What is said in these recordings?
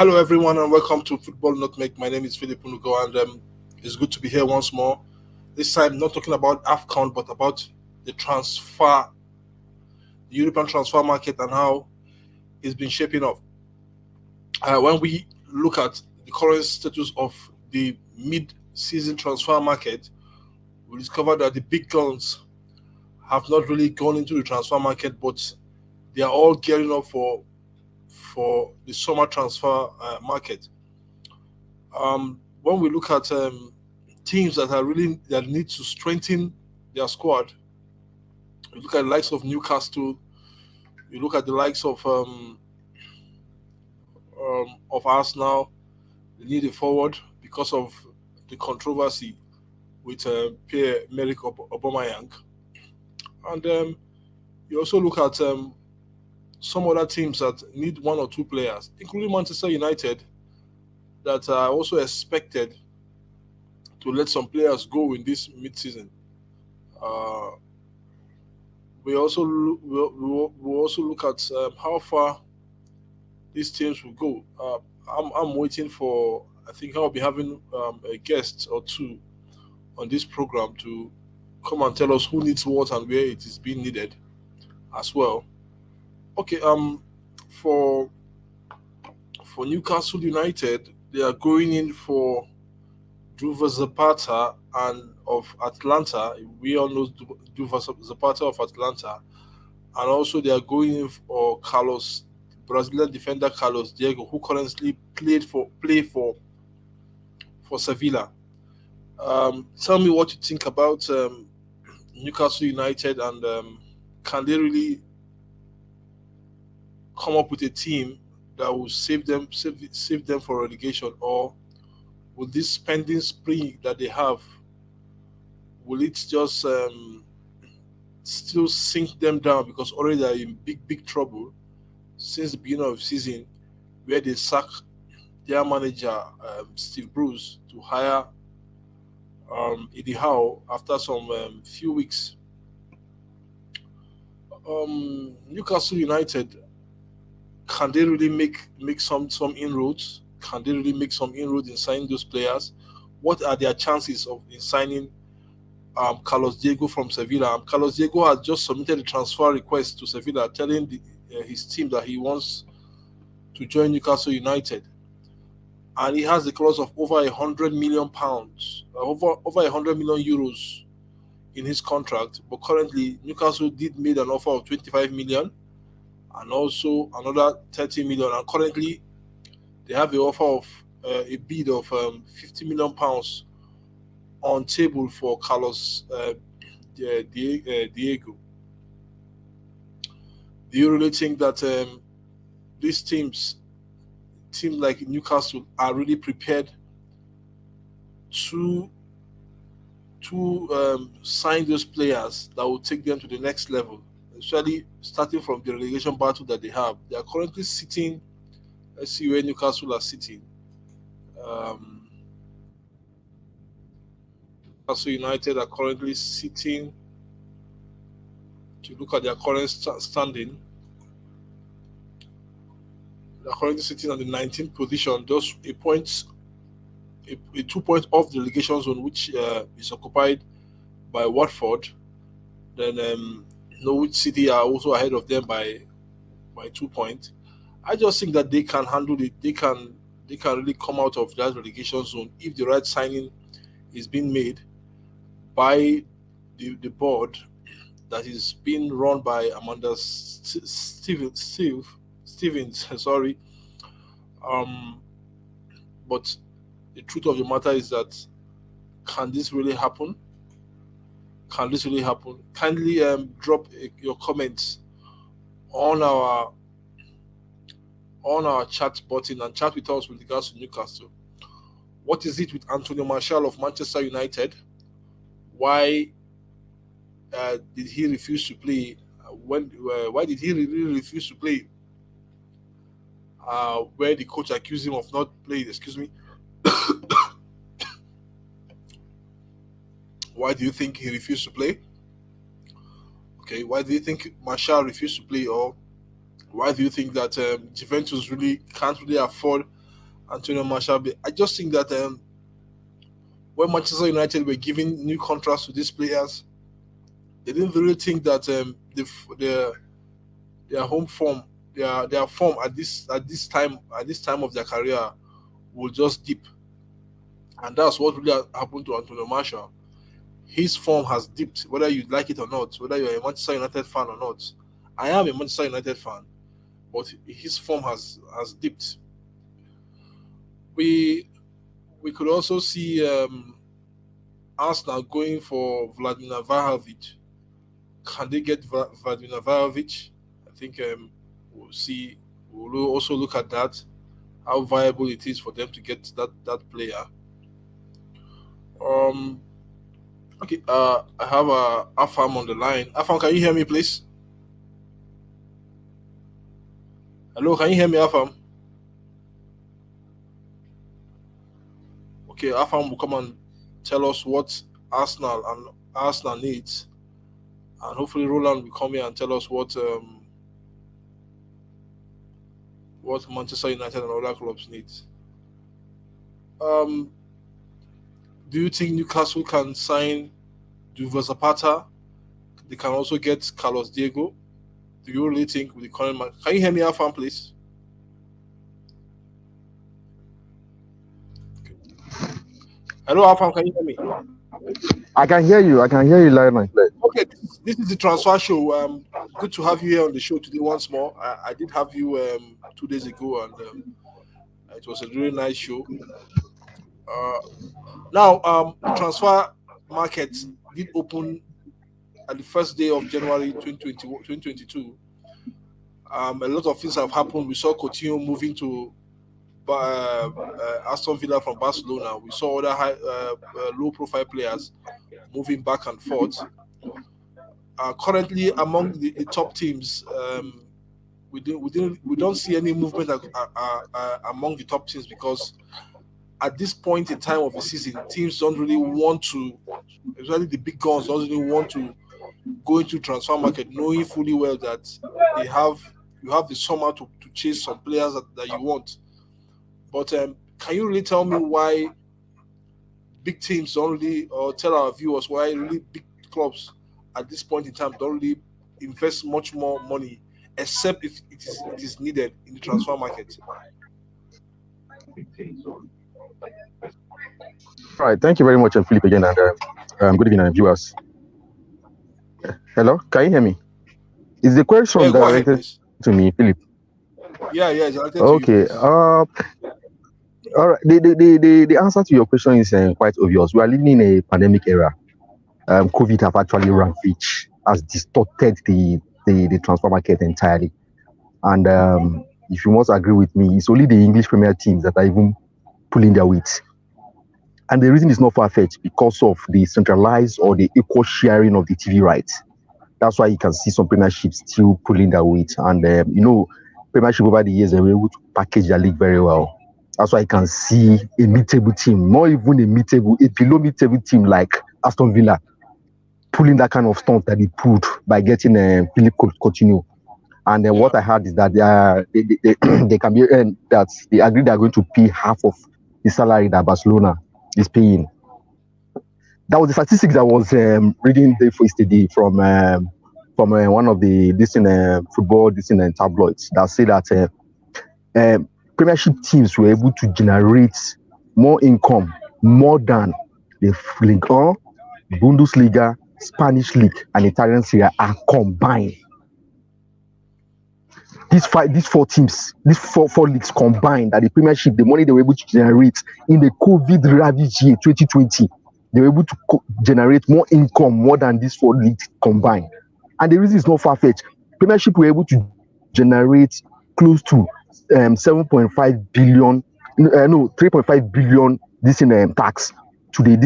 Hello, everyone, and welcome to Football Nutmeg. My name is Philip Unugo, and it's good to be here once more. This time, not talking about AFCON, but about the the European transfer market, and how it's been shaping up. When we look at the current status of the mid-season transfer market, we discover that the big guns have not really gone into the transfer market, but they are all gearing up for the summer transfer market. When we look at teams that need to strengthen their squad, you look at the likes of Newcastle, you look at the likes of Arsenal. They need a forward because of the controversy with Pierre-Emerick Aubameyang, and you also look at some other teams that need one or two players, including Manchester United, that are also expected to let some players go in this mid-season. Uh, we also look at how far these teams will go. I'm waiting for. I think I'll be having a guest or two on this program to come and tell us who needs what and where it is being needed as well. Okay. For Newcastle United, they are going in for Duvan Zapata and of Atlanta. We all know Duvan Zapata of Atlanta, and also they are going in for Carlos, Brazilian defender Carlos Diego, who currently play for Sevilla. Tell me what you think about Newcastle United, and can they really come up with a team that will save them for relegation, or will this spending spree that they have, will it just still sink them down because already they're in big trouble since the beginning of the season, where they sack their manager Steve Bruce to hire Eddie Howe after some few weeks. Newcastle United, can they really make some inroads? Can they really make some inroads in signing those players? What are their chances of in signing Carlos Diego from Sevilla? Carlos Diego has just submitted a transfer request to Sevilla, telling his team that he wants to join Newcastle United, and he has a clause of over £100 million, over 100 million euros in his contract. But currently, Newcastle did made an offer of 25 million and also another 30 million, and currently they have the offer of a bid of £50 million on table for Carlos Diego. Do you really think that these teams like Newcastle, are really prepared to sign those players that will take them to the next level, especially starting from the relegation battle that they have? They are currently sitting. Let's see where Newcastle are sitting. Um, Newcastle United are currently sitting. To look at their current standing, they are currently sitting at the 19th position, just a 2 point off the relegation zone, which is occupied by Watford. Then Norwich City are also ahead of them by 2 points. I just think that they can handle it. They can really come out of that relegation zone if the right signing is being made by the board that is being run by Amanda Stevens. Sorry. Um, but the truth of the matter is that, can this really happen? Can this really happen? Kindly drop your comments on our chat button and chat with us with regards to Newcastle. What is it with Antonio Martial of Manchester United? Why did he refuse to play? Why did he really refuse to play? Where the coach accused him of not playing. Excuse me. Why do you think he refused to play? Okay, why do you think Martial refused to play, or why do you think that Juventus really can't really afford Antonio Martial. I just think that when Manchester United were giving new contracts to these players, they didn't really think that their home form, their form at this time of their career will just dip, and that's what really happened to Antonio Martial. His form has dipped, whether you like it or not, whether you're a Manchester United fan or not. I am a Manchester United fan, but his form has dipped. We we could also see Arsenal going for Vladimir Vahovic. Can they get Vladimir Vahovic? I think we'll see. We'll also look at that, how viable it is for them to get that player. Um, okay, I have Afam on the line. Afam, can you hear me, please? Hello, can you hear me, Afam? Okay, Afam will come and tell us what Arsenal needs, and hopefully Roland will come here and tell us what Manchester United and other clubs need. Um, do you think Newcastle can sign Duvan Zapata? They can also get Carlos Diego. Do you really think with the current man? Can you hear me, Afam, please? Hello, Afam, can you hear me? I can hear you. I can hear you loud and clear. Okay, this is the transfer show. Good to have you here on the show today once more. I did have you 2 days ago, and it was a really nice show. Uh, now, the transfer market did open at the first day of January 2022. A lot of things have happened. We saw Coutinho moving to Aston Villa from Barcelona. We saw other low-profile players moving back and forth. Currently, among the top teams, we don't see any movement among the top teams, because at this point in time of the season, teams don't really want to, especially the big guns, don't really want to go into transfer market knowing fully well that they have you have the summer to chase some players that you want. But can you really tell me why big teams don't really, or tell our viewers why really big clubs at this point in time don't really invest much more money, except if it is needed in the transfer market? All right. Thank you very much, Philip, again, and good evening, viewers. Hello, can you hear me? Is the Yeah, question go ahead, directed please. to me, Philip? Yeah, it's related to you, Okay. please. All right. The answer to your question is quite obvious. We are living in a pandemic era. COVID have actually ravaged, has distorted the transfer market entirely. And if you must agree with me, it's only the English Premier teams that are even pulling their weight. And the reason is not far-fetched because of the centralized or the equal sharing of the TV rights. That's why you can see some premierships still pulling their weight. And, premiership over the years, they were able to package their league very well. That's why you can see a mid-table team, not even a below mid-table team like Aston Villa, pulling that kind of stunt that they pulled by getting Philip Coutinho. And then what Yeah, I heard is that they can be that they agree they are going to pay half of the salary that Barcelona is paying. That was the statistics I was reading day for yesterday from one of the football tabloids that say that Premiership teams were able to generate more income more than the Ligue 1, Bundesliga, Spanish League, and Italian Serie A are combined. These four teams, these four leagues combined, that the Premiership, the money they were able to generate in the COVID ravaged year 2020, they were able to generate more income more than these four leagues combined. And the reason is not far-fetched. Premiership were able to generate close to 7.5 billion, 3.5 billion this in tax to the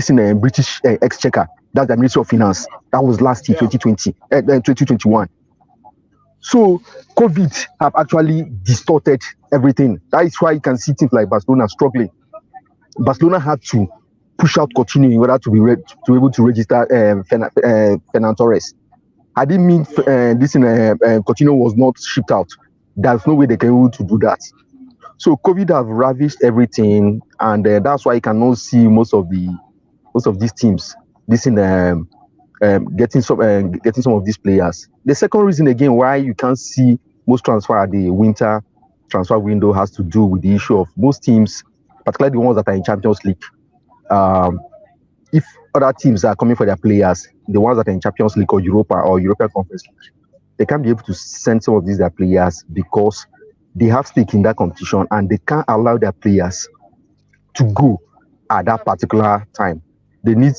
British Exchequer. That's the Ministry of Finance. That was last year, yeah, 2021. So COVID have actually distorted everything. That is why you can see teams like Barcelona struggling. Barcelona had to push out Coutinho in order to be able to register Fernan Torres. I didn't mean yeah, Coutinho was not shipped out. There's no way they can able to do that. So COVID have ravished everything, and that's why you cannot see most of these teams this in getting some of these players. The second reason again why you can't see most transfer at the winter transfer window has to do with the issue of most teams, particularly the ones that are in Champions League. Um, if other teams are coming for their players, the ones that are in Champions League or Europa or European Conference League, they can't be able to send some of these their players because they have stake in that competition and they can't allow their players to go at that particular time. They need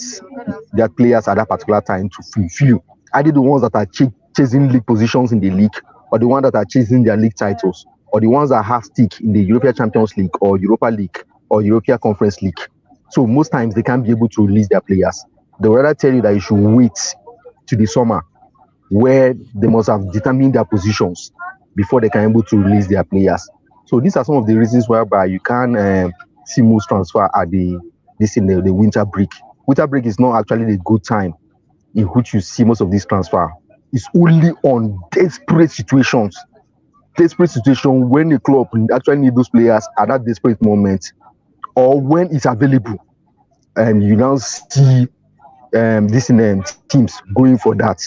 their players at that particular time to fulfill either the ones that are chasing league positions in the league, or the ones that are chasing their league titles, or the ones that have stake in the European Champions League or Europa League or European Conference League. So most times they can't be able to release their players. They will rather tell you that you should wait to the summer where they must have determined their positions before they can able to release their players. So these are some of the reasons whereby you can see most transfer at the winter break. Winter break is not actually the good time in which you see most of these transfer. It's only on desperate situation when the club actually need those players at that desperate moment, or when it's available, and you now see these teams going for that.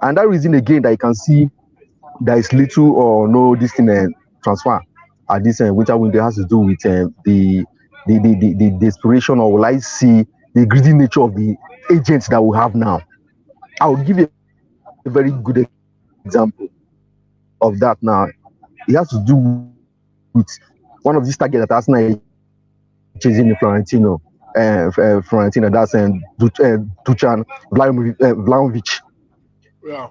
And that reason again that you can see there is little or no this thing transfer at this winter window has to do with the desperation, or will I see the greedy nature of the agents that we have now. I will give you a very good example of that now. It has to do with one of these targets that Arsenal is chasing in Florentino, that's Duchan Vlahovic. Yeah.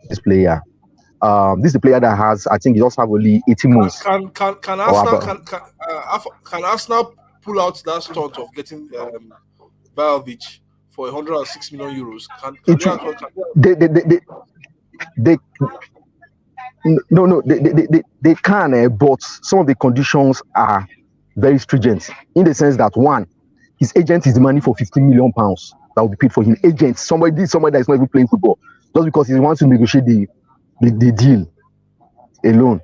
This player. This is a player that has, I think, he just have only 18 months Can or Arsenal about. can Arsenal pull out that stunt of getting Valvich for 106 million euros? Can It, they actually can they no, no, they can, but some of the conditions are very stringent in the sense that one, his agent is demanding for 15 million pounds that will be paid for him. Agent, somebody that is not even playing football, just because he wants to negotiate the deal alone.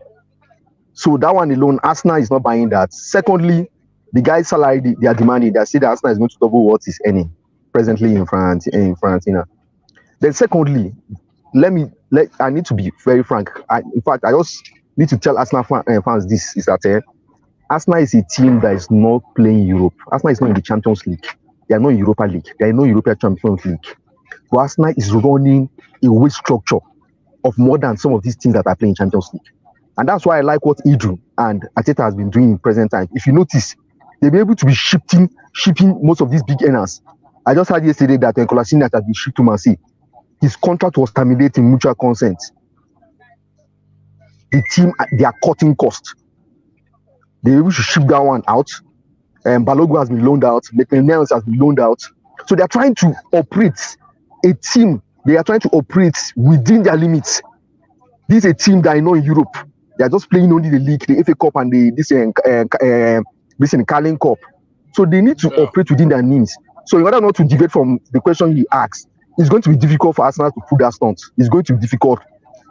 So that one alone, Arsenal is not buying that. Secondly, the guy's salary they are demanding, they say that Arsenal is going to double what he's earning presently in France in Fiorentina. Then secondly, I need to be very frank. In fact, I just need to tell Arsenal fans this is that Arsenal is a team that is not playing Europe. Arsenal is not in the Champions League. They are not in Europa League. They are not European Champions League. But Arsenal is running a wage structure of more than some of these teams that are playing Champions League. And that's why I like what Idru and Ateta has been doing in present time. If you notice, they'll be able to be shipping most of these big earners. I just heard yesterday that Kolasinac has been shipped to Man City. His contract was terminated in mutual consent. The team, they are cutting costs. They're able to ship that one out. Balogun has been loaned out. McNeils has been loaned out. So they're trying to operate a team. They are trying to operate within their limits. This is a team that I know in Europe. They are just playing only the league, the FA Cup, and this Carling Cup. So they need to operate within their means. So in order not to deviate from the question he asked, it's going to be difficult for Arsenal to pull that stunt. It's going to be difficult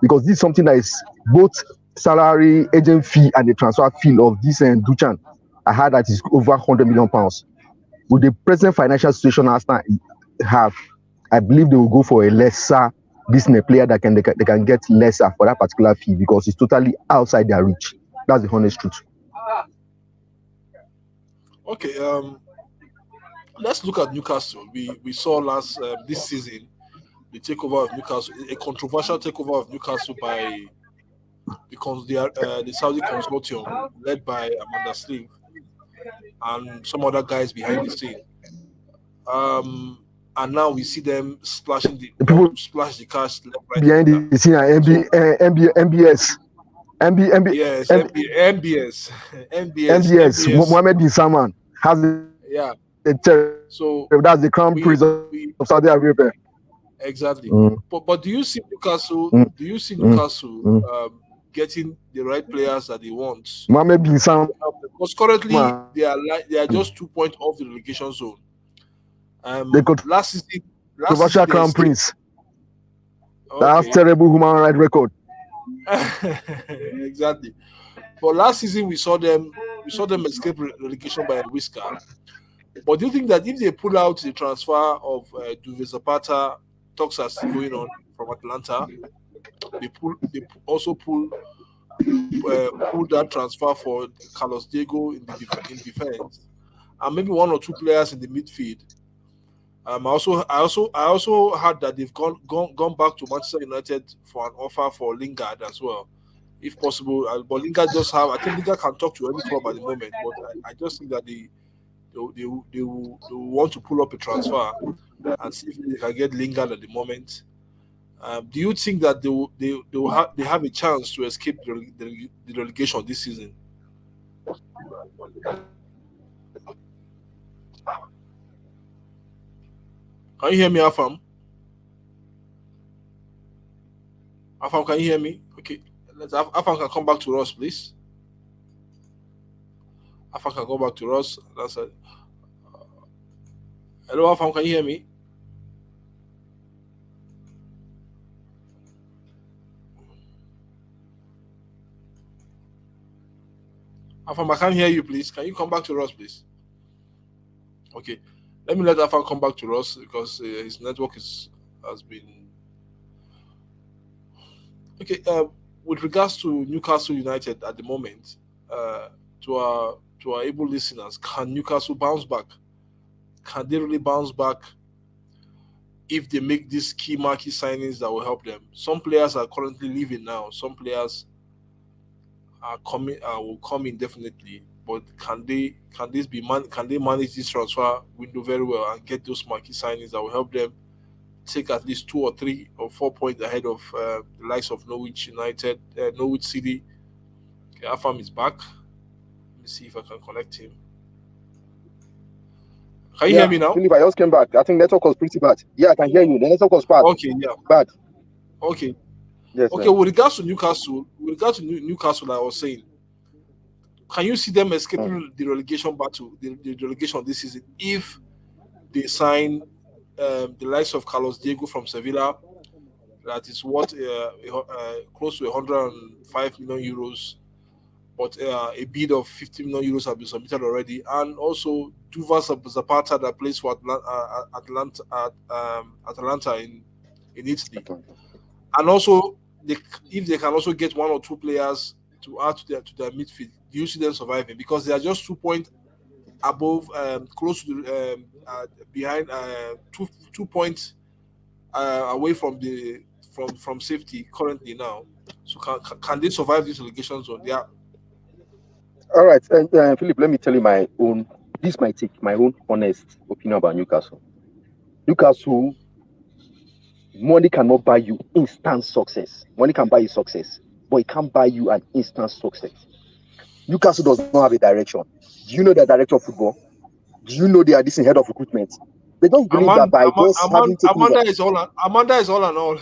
because this is something that is both salary, agent fee, and the transfer fee of this Duchan. I heard that it's over 100 million pounds. With the present financial situation Arsenal have, I believe they will go for a lesser business player that they can get lesser for that particular fee because it's totally outside their reach. That's the honest truth. Okay, let's look at Newcastle. We saw last this season the takeover of Newcastle, a controversial takeover of Newcastle by the Saudi consortium led by Amanda Sleeve and some other guys behind the scene. And now we see them The want people to splash the cash left, right, behind center. the scene are So MBS, yes, MBS, MBS, MBS. Mohammed bin Salman has the Yeah. So that's the crown prince of we Saudi Arabia. exactly. Mm, But do you see Newcastle? mm, Do you see mm, Newcastle mm. getting the right players that they want Mohammed bin Salman, to help them? Because currently they are just 2 points off the relegation zone. the Last season controversial they crown stayed. prince that has Okay. terrible human rights record. Exactly. But last season we saw them escape relegation by a whisker. But do you think that if they pull out the transfer of Duvan Zapata, talks are still going on from Atalanta, also pull that transfer for Carlos Diego in in defense, and maybe one or two players in the midfield. I also heard that they've gone back to Manchester United for an offer for Lingard as well, if possible. But Lingard I think Lingard can talk to any club at the moment. But I just think that they will want to pull up a transfer and see if they can get Lingard at the moment. Do you think that they have a chance to escape the relegation this season? Can you hear me, Afam? Afam, can you hear me? Okay, Afam can come back to us, please. Afam can go back to us. That's it. Hello, Afam, can you hear me? Afam, I can't hear you, please. Can you come back to us, please? Okay, let me let Afam come back to us because his network has been okay. With regards to Newcastle United at the moment, to our able listeners, can Newcastle bounce back? Can they really bounce back if they make these key marquee signings that will help them? Some players are currently leaving now. Some players are coming will come in definitely. But can they manage this transfer window very well and get those marquee signings that will help them take at least 2 or 3 or 4 points ahead of the likes of Norwich United, Norwich City? Okay, Afam is back. Let me see if I can connect him. Can you hear me now? Philip, I just came back. I think network was pretty bad. Yeah, I can hear you. The network was bad. Okay, yeah. Bad. Okay. Yes. Okay, with regards to Newcastle, I was saying, can you see them escaping the relegation battle, the relegation this season, if they sign the likes of Carlos Diego from Sevilla, that is worth close to 105 million euros, but a bid of 50 million euros have been submitted already, and also Duvan Zapata that plays for Atalanta in Italy, and also if they can also get 1 or 2 players to add to their midfield, do you see them surviving? Because they are just 2 points above, close to behind, 2 points away from from safety currently now. So can they survive this relegation zone? Yeah. All right, Philip. Let me tell you my own. This might take my own honest opinion about Newcastle. Newcastle, money cannot buy you instant success. Money can buy you success, but it can't buy you an instant success. Newcastle does not have a direction. Do you know their director of football? Do you know they are this in head of recruitment? They don't believe that by just having taken Amanda is all and all.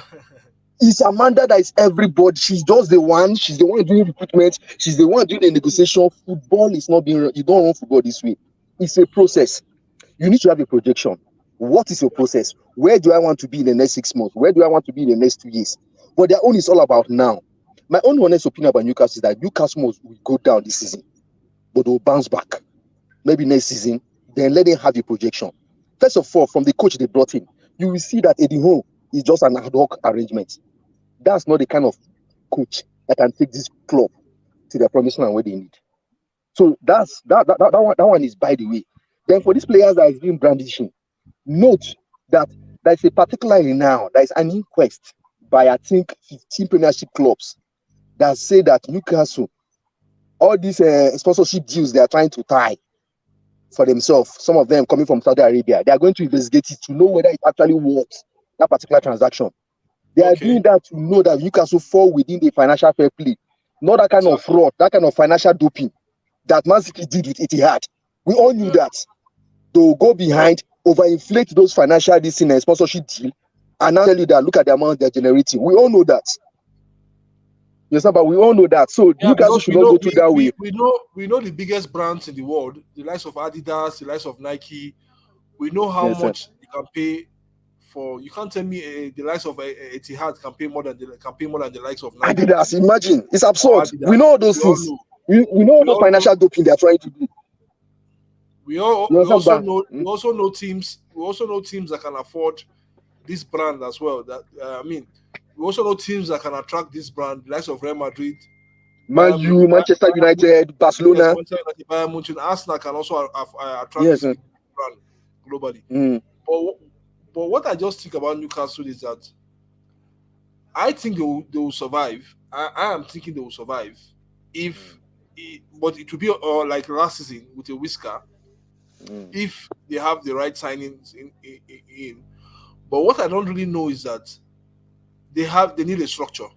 It's Amanda that is everybody. She's just the one. She's the one doing recruitment. She's the one doing the negotiation. Football is not being. You don't run football this way. It's a process. You need to have a projection. What is your process? Where do I want to be in the next 6 months? Where do I want to be in the next 2 years? But their own is all about now. My own honest opinion about Newcastle is that Newcastle will go down this season, but they'll bounce back. Maybe next season. Then let them have a projection. First of all, from the coach they brought in, you will see that Eddie Howe is just an ad hoc arrangement. That's not the kind of coach that can take this club to their promised land where they need. So that one is by the way. Then for these players that is being brandishing, note that there is a particularly now there is an inquest by I think 15 Premiership clubs that say that Newcastle, all these sponsorship deals they are trying to tie for themselves, some of them coming from Saudi Arabia, they are going to investigate it to know whether it actually works, that particular transaction. They are doing that to know that Newcastle fall within the financial fair play, not that kind of fraud, that kind of financial doping that Man City did with Etihad. We all knew that. They'll go behind, overinflate those financial this in a sponsorship deal, and now tell you that look at the amount they're generating. We all know that. Yes, but we all know that. So Newcastle should not go through that way. We know the biggest brands in the world, the likes of Adidas, the likes of Nike. We know how much they can pay for. You can't tell me the likes of Etihad can pay more than the likes of Nike. Adidas, imagine, it's absurd. We know those things. we know all we those all know financial doping they are trying to do. You we understand, also Ba? know teams that can afford this brand as well. That we also know teams that can attract this brand, the likes of Real Madrid, Man U, Manchester United, yes, Barcelona. Manchester United, Bayern Munich, Arsenal can also attract Yes. this big brand globally. Mm, But what I just think about Newcastle is that I think they will survive. I am thinking they will survive if, but it will be like last season with a whisker mm. if they have the right signings in. But what I don't really know is that they need a structure.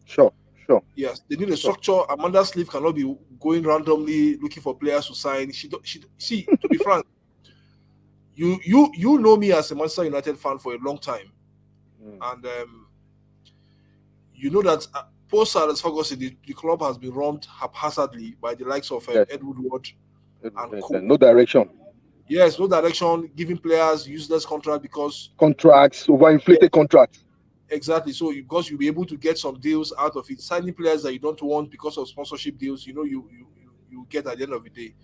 Sure, sure, Yes, they need a sure. structure. Amanda Sleeve cannot be going randomly looking for players to sign. She see, to be frank, you know me as a Manchester United fan for a long time, Mm. and you know that post Alex Ferguson, the club has been run haphazardly by the likes of Yes, Ed Woodward and yes, co. no direction. Yes, no direction, giving players useless contract because Contracts, yeah, overinflated contracts. exactly. So because you'll be able to get some deals out of it, signing players that you don't want because of sponsorship deals, you get at the end of the day.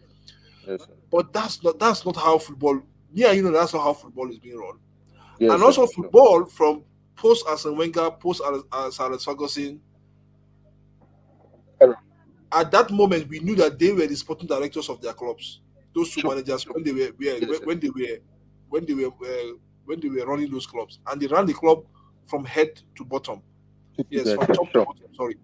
Yes, sir. But that's not how football. Yeah, that's not how football is being run. And Yes, sir. also Sure. football from post Arsene Wenger, post Alex Ferguson. Error. At that moment, we knew that they were the sporting directors of their clubs. Those two Sure, managers sure. when they were Yes, sir. when they were when they were running those clubs, and they ran the club from head to bottom. Yes, Yes, from sir. top to Sure. bottom. Sorry,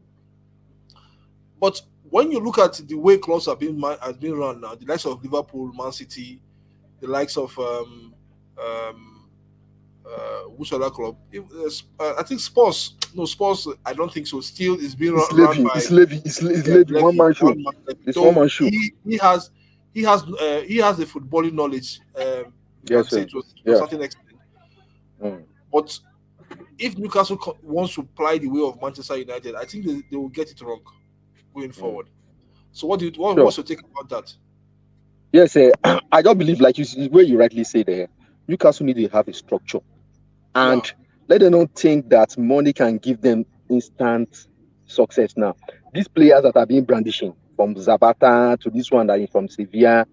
but when you look at the way clubs has been run now, the likes of Liverpool, Man City, the likes of um, which other club? I think Spurs. No, Spurs. I don't think so. Still, is being It's run Levy. by It's Levy. It's yes, Levy. One Levy, man show. one man Levy. It's one Though man show. he has the footballing knowledge. You can Yes, say sir. to a Yeah. certain extent. Mm. But if Newcastle wants to apply the way of Manchester United, I think they will get it wrong going Mm. forward. So Sure. what's your take about that? Yes, sir. I don't believe, like where you rightly say there, Newcastle need to have a structure, Yeah, and let them not think that money can give them instant success. Now, these players that are being brandishing, from Zapata to this one that is from Sevilla,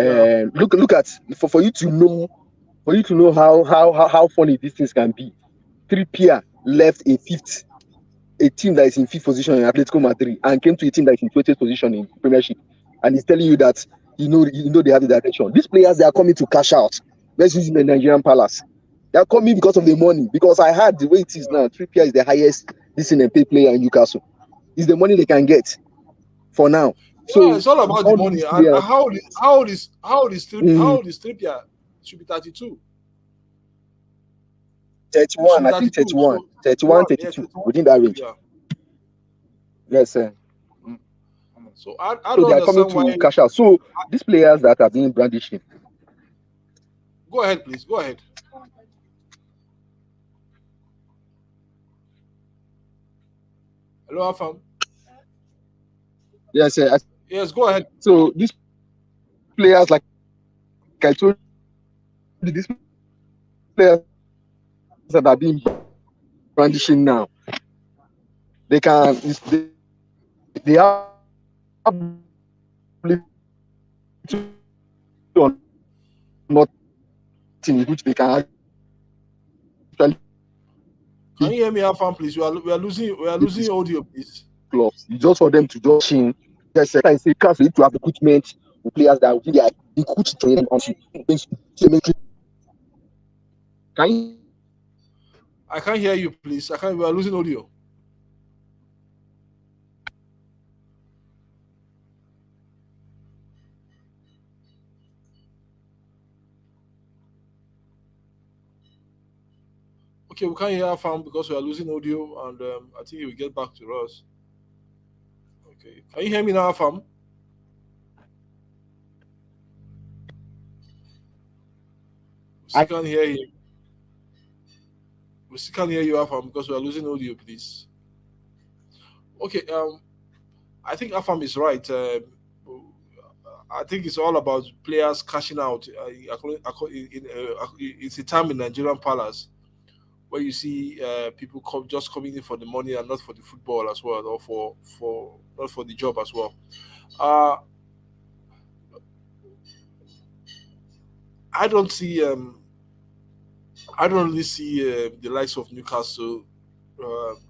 yeah, look at, for you to know how funny these things can be. Trippier left a team that is in fifth position in Atletico Madrid and came to a team that is in 20th position in Premiership, and he's telling you that they have the direction. These players, they are coming to cash out. Let's use the Nigerian Palace. They are coming because of the money. Because I heard the way it is now, Trippier is the highest listening and paid player in Newcastle. It's the money they can get for now. yeah. So It's all about the all money. these And players, how mm, old is Trippier? Should be 32. He should 31, be I think 32. 31, So 31, 31, yeah, 32, 31, within that 32, range. yeah. Yes, sir. Mm. So I So don't they are coming understand why. to cash out. So these players that are being brandished, Go ahead, please. Go ahead. Hello, Afam. yes, sir. Yes, go ahead. So these players, like I told you, these players that are being brandishing now, they have little or nothing in which they can actually Can you hear me, Afam, please? We are losing audio, please. clubs. It's just for them to just change. Yes, sir. I say cars need to have equipment with players that will be coach train onto. Can you hear me now? I can't hear you, please. I can't. We are losing audio. Okay, we can't hear Afam because we are losing audio, and I think he will get back to us. Okay, can you hear me now, Afam? We still can't hear you. We still can't hear you, Afam, because we are losing audio, please. Okay, I think Afam is right. I think it's all about players cashing out. It's a time in Nigerian Palace where you see people just coming in for the money and not for the football as well, or for for the job as well. Uh, I don't see I don't really see the likes of Newcastle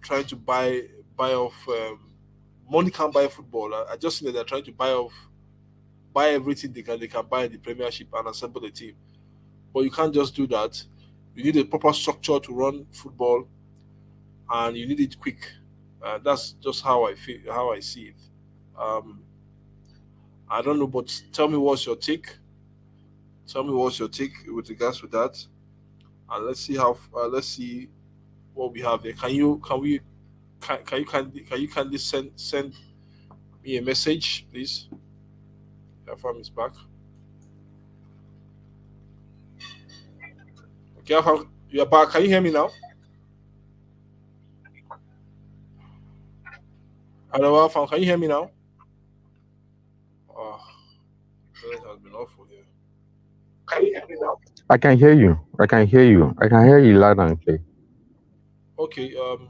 trying to buy off. Money can't buy football. I just think that they're trying to buy everything they can buy in the Premiership and assemble a team. But you can't just do that. You need a proper structure to run football, and you need it quick. That's just how I feel, how I see it. Um, I don't know, but tell me what's your take. Tell me what's your take with regards to that, and let's see what we have there. Can you kindly send me a message, please? Your farm is back. Okay, Afam, you're back. Can you hear me now? Hello, Afam, can you hear me now? Oh, it has been awful here. I can hear you. I can hear you. I can hear you loud and clear. Okay. I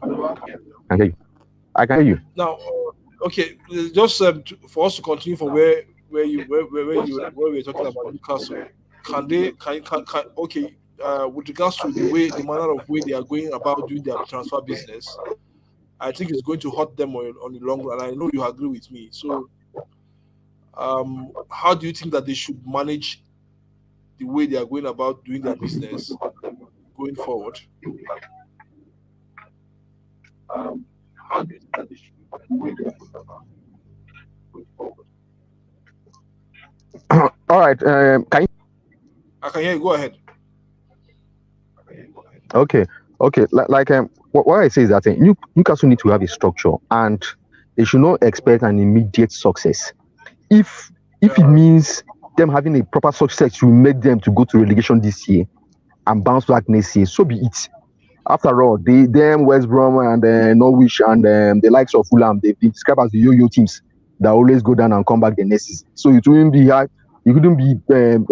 can hear you. I can hear you. Now, okay, just for us to continue from where we were talking about Newcastle, can they can okay, with regards to the manner of way they are going about doing their transfer business, I think it's going to hurt them on the long run. I know you agree with me. So, how do you think that they should manage the way they are going about doing their business going forward? All right. Can you? I can hear you. Go ahead. Okay. Okay. What I say is that Newcastle need to have a structure, and they should not expect an immediate success. If it Yeah, means them having a proper success will make them to go to relegation this year and bounce back next year, so be it. After all, them West Brom and Norwich and the likes of Fulham, they've been described as the yo-yo teams that always go down and come back the next season. So it wouldn't be hard. It wouldn't be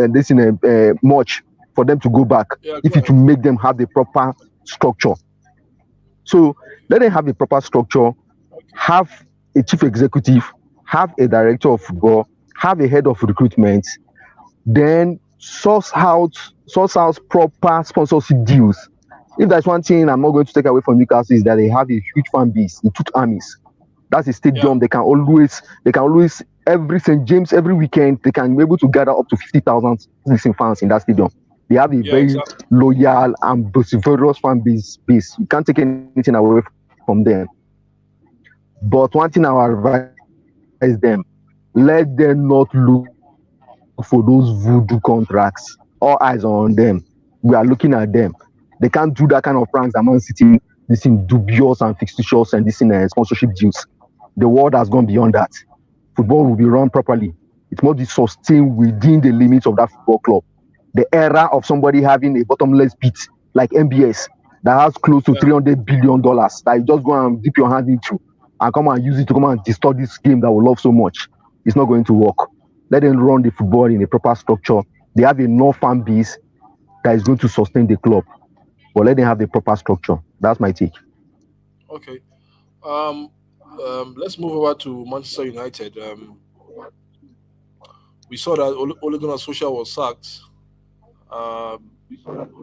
this in much for them to go back yeah. if Go it ahead. will make them have the proper structure. So let them have the proper structure, have a chief executive, have a director of football, have a head of recruitment, then source out proper sponsorship deals. If there's one thing I'm not going to take away from Newcastle is that they have a huge fan base, the Tooth Armies. That's a Yeah, stadium. They can always every St. James every weekend they can be able to gather up to 50,000 listening fans in that stadium. They have a yeah. very Exactly. loyal and vociferous fan base. You can't take anything away from them. But one thing I will advise them: let them not look for those voodoo contracts. All eyes are on them. We are looking at them. They can't do that kind of pranks that Man City this in dubious and fictitious and this in sponsorship deals. The world has gone beyond that. Football will be run properly. It must be sustained within the limits of that football club. The era of somebody having a bottomless pit like MBS that has close to $300 billion Yeah. that you just go and dip your hand into and come and use it to come and distort this game that we love so much. It's not going to work. Let them run the football in a proper structure. They have enough fan base that is going to sustain the club, but let them have the proper structure. That's my take. Okay. Um, let's move over to Manchester United. We saw that Ole Gunnar Solskjaer was sacked um,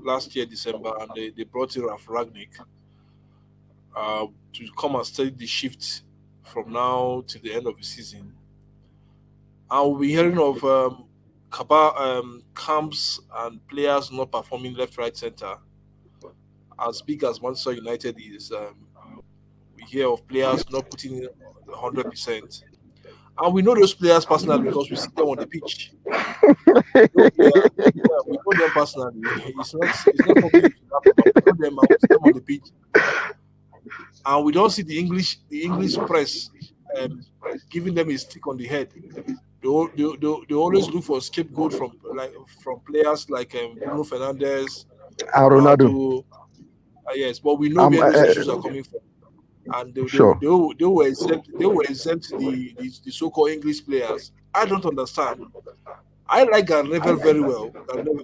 last year December, and they brought in Ralf Ragnick to come and steady the shift from now to the end of the season. And we'll be hearing of camps and players not performing left, right, center. As big as Manchester United is, we hear of players not putting in 100%. And we know those players personally because we see them on the pitch. No player, yeah, we know them personally. It's not something you should laugh about. We know them and we see them on the pitch, and we don't see the English press um, giving them a stick on the head. They always look for a scapegoat from players like Bruno Fernandes, And Ronaldo, Ronaldo. Yes, but we know where those issues are coming from, and sure. they were exempt the so-called English players. I don't understand. I like Gary Neville very well.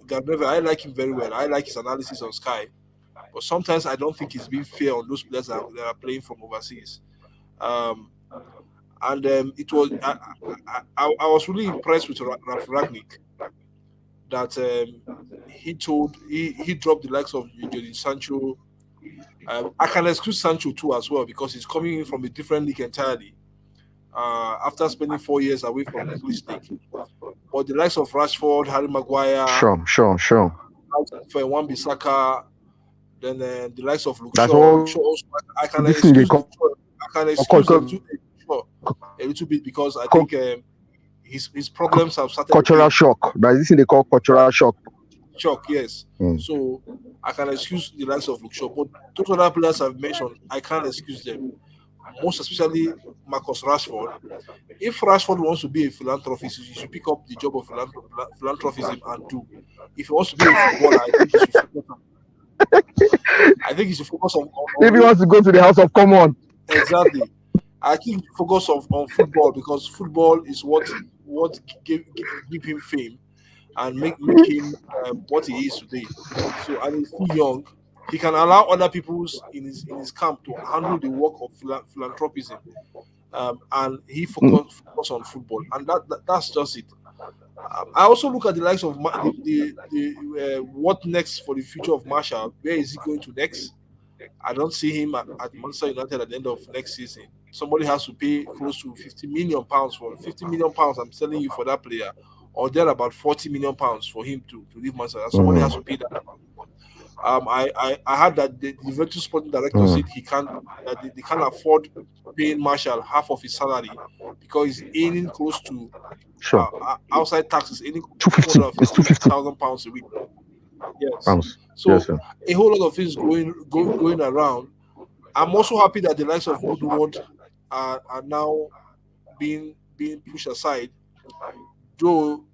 Gary Neville, I like him very well. I like his analysis on Sky. But sometimes I don't think he's being fair on those players that are playing from overseas. Um, and it was I was really impressed with Ralf Ragnick that he dropped the likes of Jadon Sancho. I can excuse Sancho too as well because he's coming in from a different league entirely after spending 4 years away from the English league. But the likes of Rashford, Harry Maguire, Sure. Wan Bissaka, then the likes of Luke That's Shaw. Luke all Shaw also, I can this thing they excuse Luke call, Shaw. I can excuse a little bit because I think his problems have started cultural again. shock. That's this thing they call cultural shock. Shock, yes. Mm. So I can excuse the likes of Luke Shaw, but those other players I've mentioned, I can't excuse them. Most especially Marcus Rashford. If Rashford wants to be a philanthropist, he should pick up the job of philanthropism and do. If he wants to be a footballer, I think he should focus If he wants to go to the House of Commons, exactly. I think he should focus on football because football is what give him fame and make him what he is today. So and he's still young. He can allow other people's in his camp to handle the work of philanthropism, and he focus on football, and that's just it. I also look at the likes of the what next for the future of Marshall. Where is he going to next? I don't see him at Manchester United at the end of next season. Somebody has to pay close to £50 million for £50 million. I'm telling you for that player, or there about £40 million for him to leave Manchester. Somebody has to pay that. I heard that the Juventus sporting director said they can't afford paying Marshall half of his salary because he's earning close to outside taxes, earning £250,000 a week. Yes. So a whole lot of things going around. I'm also happy that the likes of Woodward are now being pushed aside. Though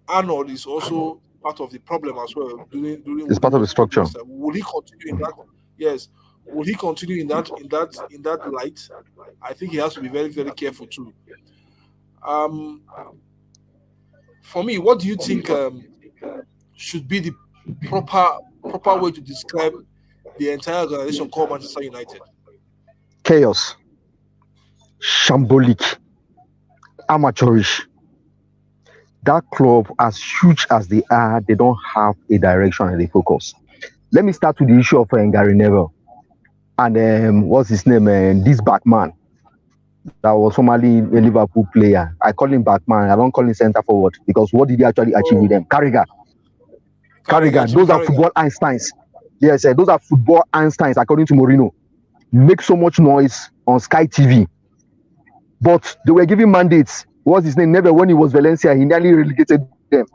Arnold is also part of the problem as well. During it's part of the structure. Will he continue in that? Yes. Will he continue in that light? I think he has to be very, very careful too. For me, what do you think should be the proper way to describe the entire organization called Manchester United? Chaos, shambolic, amateurish. That club, as huge as they are, they don't have a direction and a focus. Let me start with the issue of Gary Neville and what's his name? This Batman that was formerly a Liverpool player. I call him Batman. I don't call him centre forward because what did he actually achieve with them? Carragher. Those are football Einsteins. Yes, those are football Einsteins according to Mourinho. Make so much noise on Sky TV, but they were giving mandates. What's his name? Never when he was Valencia, he nearly relegated them.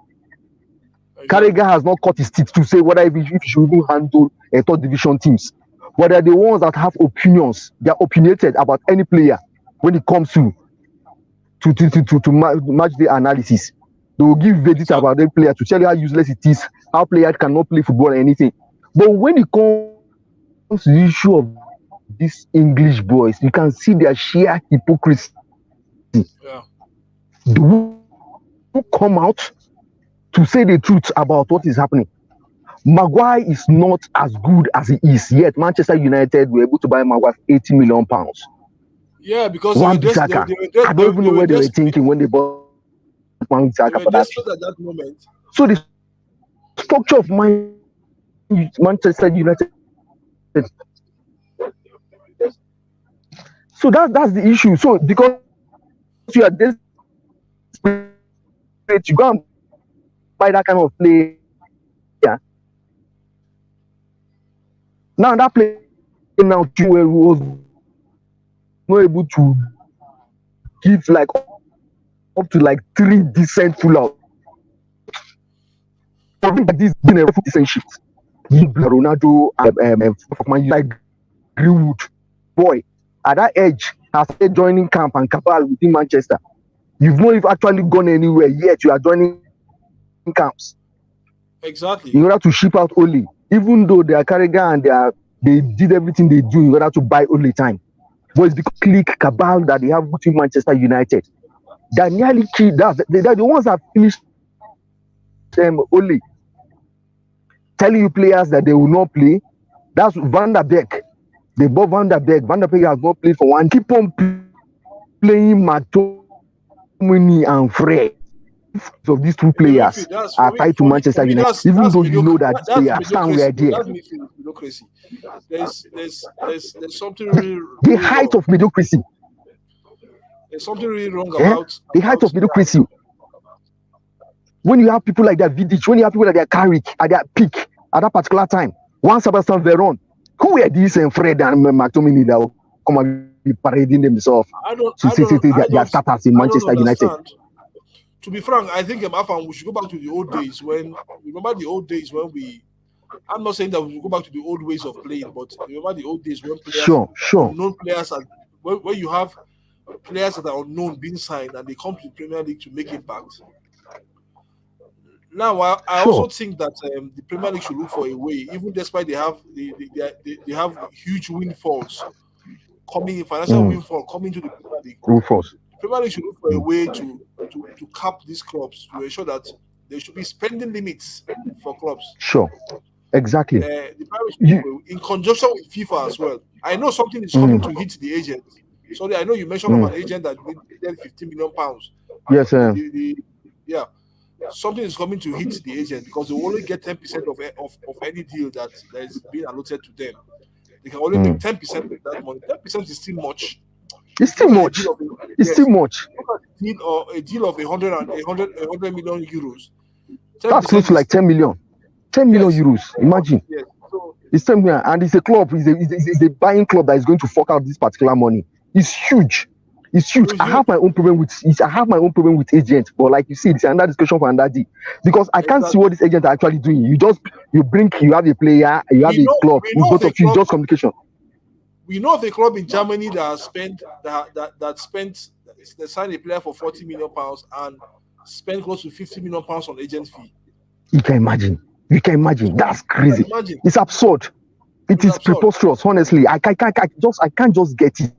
Carragher has not cut his teeth to say whether if he should even handle third division teams. But they're the ones that have opinions. They're opinionated about any player when it comes to match the analysis. They will give verdicts about the player to tell you how useless it is, how players cannot play football or anything. But when it comes to the issue of these English boys, you can see their sheer hypocrisy. Yeah. They will come out to say the truth about what is happening. Maguire is not as good as he is, yet Manchester United were able to buy Maguire £80 million. Yeah, because I don't even know where they were thinking when they bought Wan Bissaka for that. At that moment. So the structure of Manchester United. So that's the issue. So because you are desperate, you go and buy that kind of player. Now that player now was not able to give like up to like 3 decent pull-outs. This been a decent shift. Ronaldo, like Greenwood, boy, at that age, has started joining camp and cabal within Manchester. You've not even actually gone anywhere yet. You are joining camps. Exactly. In order to ship out only, even though they are Carragher and they did everything they do in order to buy only time. But it's because clique cabal that they have within Manchester United. They're nearly killed. They're the ones that finished them only. Telling you players that they will not play. That's Van der Beek. They bought Van der Beek. Van der Beek has not played for one. Keep on playing McTominay and Fred. Of these two In the players midfield, that's are tied to for Manchester me. United, even That's though you know that these That's players stand where mediocrity. there. That's mediocrity. There's something really The really height wrong. of mediocrity. There's something really wrong Eh? The height of mediocrity. When you have people like that Vidic, when you have people like that Carrick at their peak at that particular time, one Sebastian Veron, who were these and Fred and McTominay that will come and be parading themselves to say their status in Manchester United? To be frank, I think Afam, we should go back to the old days when remember the old days when we. I'm not saying that we will go back to the old ways of playing, but remember the old days when players, unknown players, and when you have players that are unknown being signed and they come to the Premier League to make impact. Now, I also think that the Premier League should look for a way, even despite they have huge windfalls coming in, financial windfall coming to the Premier League. The Premier League should look for a way to cap these clubs to ensure that there should be spending limits for clubs. Sure, exactly. The Premier League in conjunction with FIFA as well. I know something is coming to hit the agent. Sorry, I know you mentioned of an agent that needed £15 million. Yes, sir. Yeah. Something is coming to hit the agent because they will only get 10% of any deal that is being allotted to them. They can only make 10% of that money. 10% is still much. It's still much. It's still much. A deal of 100 million euros. That's close to like 10 million. 10 million euros. Imagine. Yes. So, it's 10 million, and it's a club. It's a buying club that is going to fork out this particular money. It's huge. It's huge. I have my own problem with agents, but like you see, it's another discussion for another day. Because I can't see what this agent are actually doing. You have a player, you have a club, both of you just communication. We know of a club in Germany that they signed a player for £40 million and spent close to £50 million on agent fee. You can imagine. That's crazy. It's absurd. It is preposterous. Honestly, I can't just get it.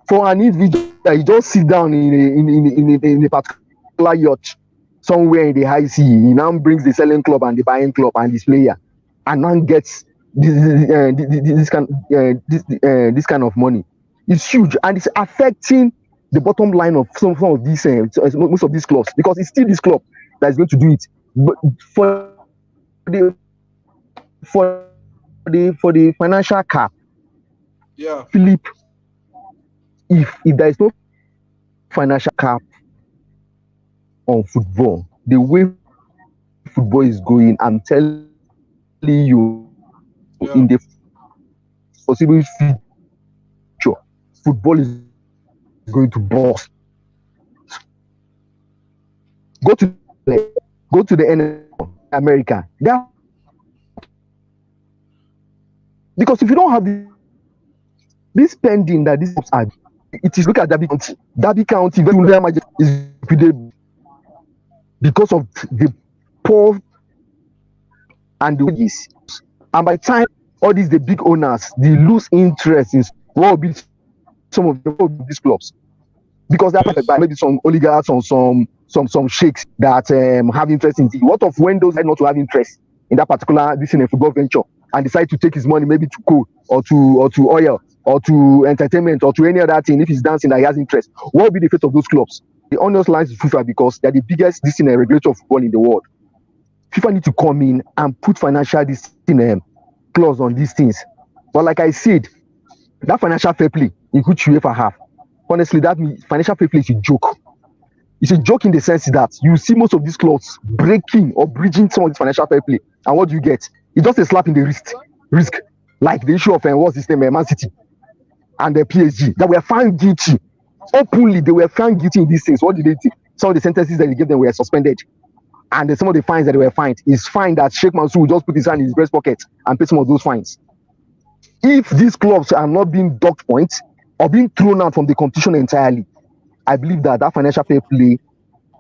For an individual that you just sit down in a particular yacht somewhere in the high sea, he now brings the selling club and the buying club and this player, and now gets this kind of money. It's huge, and it's affecting the bottom line of some of these most of these clubs, because it's still this club that is going to do it. But for the financial cap, Philip. If there is no financial cap on football, the way football is going, I'm telling you, in the foreseeable future, football is going to burst. Go to the NFL, America. Because if you don't have this spending that these clubs are, it is, look at Derby County. Derby County is because of the poor and the wages. And by the time all these the big owners, they lose interest in what will be some of these clubs, because they're affected by maybe some oligarchs or some sheikhs that have interest in it. What of when those decide not to have interest in that particular in a football venture and decide to take his money maybe to coal or to oil or to entertainment or to any other thing? If he's dancing that he has interest, what will be the fate of those clubs? The honest lines is FIFA, because they're the biggest regulator of football in the world. FIFA need to come in and put financial clause on these things. But like I said, that financial fair play in which UEFA have, honestly, that financial fair play is a joke. It's a joke in the sense that you see most of these clubs breaking or bridging some of this financial fair play, and what do you get? It's just a slap in the wrist, like the issue of what's his name, Man City and the PSG, that were found guilty openly. They were found guilty in these things. What did they do? Some of the sentences that they gave them were suspended, and some of the fines that they were fined is fine that Sheikh Mansour will just put his hand in his breast pocket and pay some of those fines. If these clubs are not being docked points or being thrown out from the competition entirely, I believe that financial fair play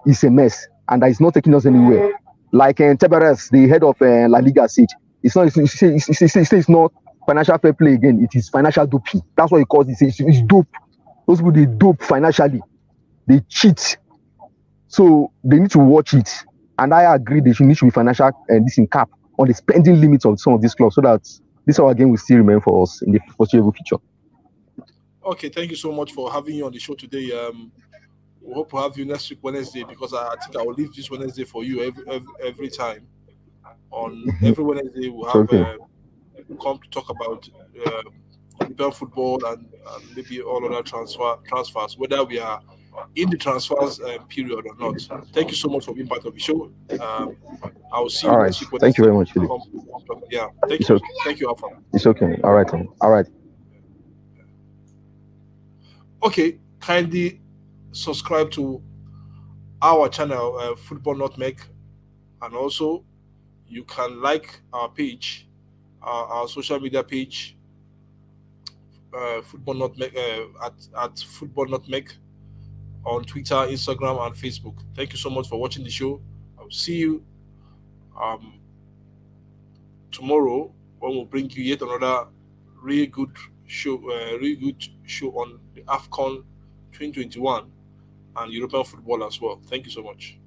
is a mess, and that is not taking us anywhere. Like Tebas, the head of La Liga, said, it's not financial fair play again. It is financial doping. That's what he calls it. It's dope. Those people, they dope financially. They cheat. So they need to watch it. And I agree there need to be financial cap on the spending limits of some of these clubs, so that this our game will still remain for us in the foreseeable future. Okay, thank you so much for having you on the show today. We hope to have you next week Wednesday, because I think I will leave this Wednesday for you every time. On every Wednesday, we'll It's have okay. come to talk about European football and maybe all other transfers, whether we are in the transfers period or not. Thank you so much for being part of the show. Um, I will see All you right. next week Thank you Wednesday. very much, Philip. Come talk. Yeah, thank It's you, okay. thank you, Alpha. It's okay. All right. All right. Okay, kindly subscribe to our channel, Football Nutmeg, and also you can like our page, our social media page, Football Nutmeg, at Football Nutmeg on Twitter, Instagram, and Facebook. Thank you so much for watching the show. I'll see you um, tomorrow when we'll bring you yet another really good really good show on the AFCON 2021 and European football as well. Thank you so much.